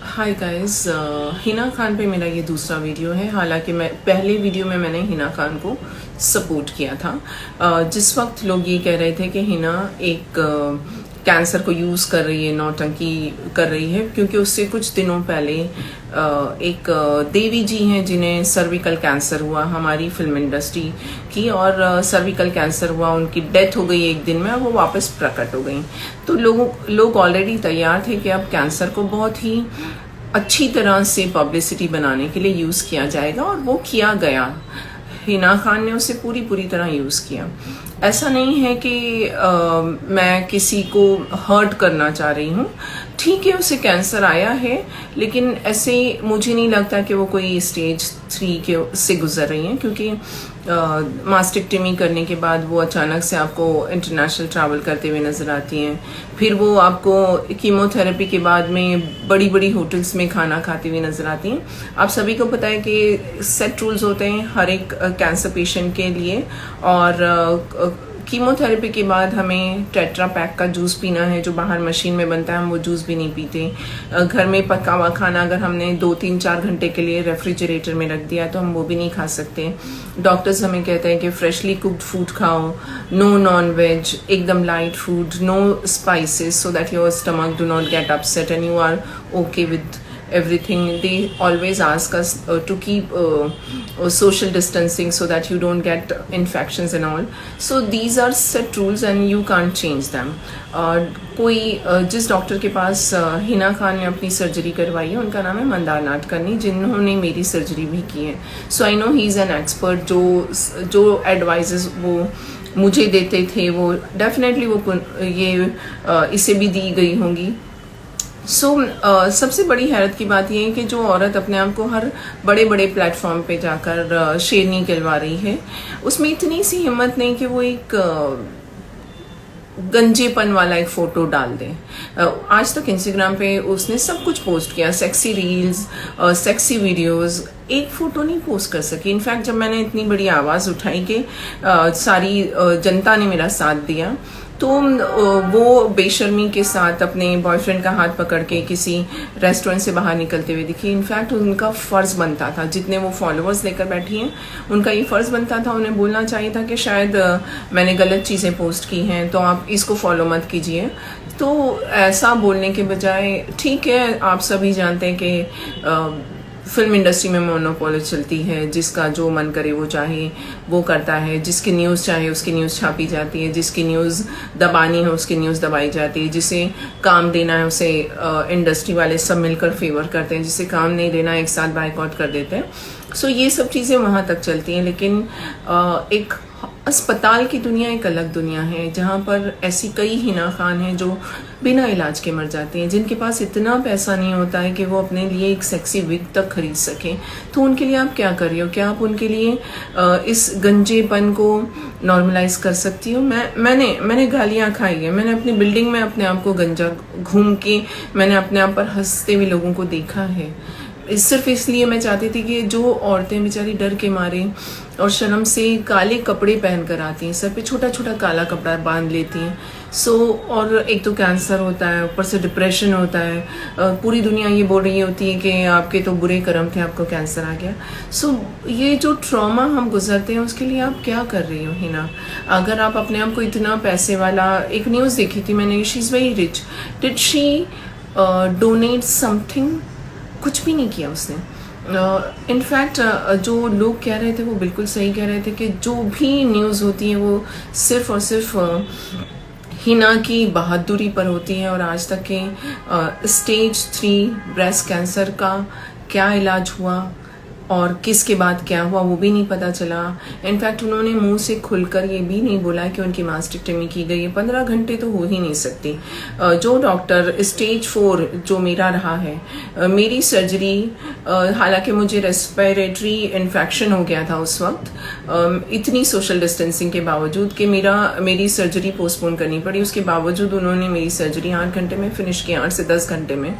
Hi guys, Hina Khan पे मेरा ये दूसरा वीडियो है। हालांकि मैं पहले वीडियो में मैंने हिना खान को सपोर्ट किया था। जिस वक्त लोग ये कह रहे थे कि हिना एक कैंसर को यूज़ कर रही है, नौटंकी कर रही है, क्योंकि उससे कुछ दिनों पहले एक देवी जी हैं जिन्हें सर्विकल कैंसर हुआ हमारी फिल्म इंडस्ट्री की, और सर्विकल कैंसर हुआ, उनकी डेथ हो गई एक दिन में और वो वापस प्रकट हो गई। तो लोग ऑलरेडी तैयार थे कि अब कैंसर को बहुत ही अच्छी तरह से पब्लिसिटी बनाने के लिए यूज़ किया जाएगा, और वो किया गया। हिना खान ने उसे पूरी तरह यूज़ किया। ऐसा नहीं है कि मैं किसी को हर्ट करना चाह रही हूँ। ठीक है, उसे कैंसर आया है, लेकिन ऐसे मुझे नहीं लगता कि वो कोई स्टेज 3 के से गुजर रही हैं, क्योंकि मास्टेक्टमी करने के बाद वो अचानक से आपको इंटरनेशनल ट्रैवल करते हुए नज़र आती हैं। फिर वो आपको कीमोथेरेपी के बाद में बड़ी होटल्स में खाना खाती हुई नज़र आती हैं। आप सभी को पता है कि सेट रूल्स होते हैं हर एक कैंसर पेशेंट के लिए, और कीमोथेरेपी के बाद हमें टेट्रा पैक का जूस पीना है जो बाहर मशीन में बनता है। हम वो जूस भी नहीं पीते। घर में पका हुआ खाना अगर हमने 2-3-4 घंटे के लिए रेफ्रिजरेटर में रख दिया तो हम वो भी नहीं खा सकते। डॉक्टर्स हमें कहते हैं कि फ्रेशली कुक्ड फूड खाओ, नो नॉन वेज, एकदम light food, no spices, so that your stomach do not get upset and you are okay with everything. They always ask us to keep social distancing so that you don't get infections and all. So these are set rules and you can't change them. कोई जिस doctor के पास हिना खान ने अपनी surgery करवाई है उनका नाम है मंदार नाडकर्णी, जिन्होंने मेरी सर्जरी भी की है। So I know he is an expert. जो एडवाइजेस वो मुझे देते थे वो डेफिनेटली वो इसे भी दी गई होंगी। सबसे बड़ी हैरत की बात यह है कि जो औरत अपने आप को हर बड़े प्लेटफॉर्म पे जाकर शेरनी कहलवा रही है, उसमें इतनी सी हिम्मत नहीं कि वो एक गंजेपन वाला एक फ़ोटो डाल दें। आज तक इंस्टाग्राम पे उसने सब कुछ पोस्ट किया, सेक्सी रील्स, सेक्सी वीडियोस, एक फ़ोटो नहीं पोस्ट कर सकी। इनफैक्ट जब मैंने इतनी बड़ी आवाज़ उठाई कि सारी जनता ने मेरा साथ दिया, तो वो बेशर्मी के साथ अपने बॉयफ्रेंड का हाथ पकड़ के किसी रेस्टोरेंट से बाहर निकलते हुए दिखी। इनफैक्ट उनका फ़र्ज़ बनता था, जितने वो फॉलोअर्स लेकर बैठी हैं उनका ये फ़र्ज़ बनता था, उन्हें बोलना चाहिए था कि शायद मैंने गलत चीज़ें पोस्ट की हैं तो आप इसको फॉलो मत कीजिए। तो ऐसा बोलने के बजाय, ठीक है, आप सभी जानते हैं कि फिल्म इंडस्ट्री में मोनोपोली चलती है, जिसका जो मन करे वो चाहे वो करता है, जिसकी न्यूज़ चाहे उसकी न्यूज़ छापी जाती है, जिसकी न्यूज़ दबानी है उसकी न्यूज़ दबाई जाती है, जिसे काम देना है उसे इंडस्ट्री वाले सब मिलकर फेवर करते हैं, जिसे काम नहीं देना एक साथ बायकॉट कर देते हैं। सो ये सब चीज़ें वहाँ तक चलती हैं, लेकिन एक अस्पताल की दुनिया एक अलग दुनिया है, जहाँ पर ऐसी कई हिना खान हैं जो बिना इलाज के मर जाती हैं, जिनके पास इतना पैसा नहीं होता है कि वो अपने लिए एक सेक्सी विग तक खरीद सकें। तो उनके लिए आप क्या कर रही हो? क्या आप उनके लिए इस गंजेपन को नॉर्मलाइज कर सकती हो? मैंने गालियाँ खाई है, मैंने अपनी बिल्डिंग में अपने आप को गंजा घूम के मैंने अपने आप पर हंसते हुए लोगों को देखा है। सिर्फ इसलिए मैं चाहती थी कि जो औरतें बेचारी डर के मारे और शर्म से काले कपड़े पहन कर आती हैं, सर पे छोटा काला कपड़ा बांध लेती हैं। और एक तो कैंसर होता है, ऊपर से डिप्रेशन होता है, पूरी दुनिया ये बोल रही होती है कि आपके तो बुरे कर्म थे, आपको कैंसर आ गया। ये जो ट्रॉमा हम गुजरते हैं उसके लिए आप क्या कर रही हो हिना? अगर आप अपने आप को इतना पैसे वाला, एक न्यूज़ देखी थी मैंने, she is very rich, did she donate something? कुछ भी नहीं किया उसने। इनफैक्ट जो लोग कह रहे थे वो बिल्कुल सही कह रहे थे कि जो भी न्यूज़ होती है वो सिर्फ और सिर्फ हिना की बहादुरी पर होती है, और आज तक के स्टेज 3 ब्रेस्ट कैंसर का क्या इलाज हुआ और किसके बाद क्या हुआ वो भी नहीं पता चला। इनफैक्ट उन्होंने मुंह से खुलकर ये भी नहीं बोला कि उनकी मास्टेक्टमी की गई है। 15 घंटे तो हो ही नहीं सकती। जो डॉक्टर स्टेज 4 जो मेरा रहा है, मेरी सर्जरी, हालांकि मुझे रेस्पिरेटरी इन्फेक्शन हो गया था उस वक्त, इतनी सोशल डिस्टेंसिंग के बावजूद कि मेरी सर्जरी पोस्टपोन करनी पड़ी, उसके बावजूद उन्होंने मेरी सर्जरी 8 घंटे में फिनिश की, 8 से 10 घंटे में।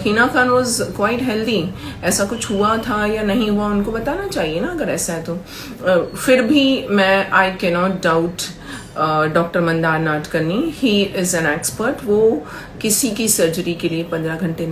Hina Khan was quite healthy. ऐसा कुछ हुआ था या नहीं हुआ उनको बताना चाहिए ना, अगर ऐसा है तो। फिर भी I can not doubt doctor Mandar Nadkarni, he is an expert. वो किसी की सर्जरी के लिए 15 घंटे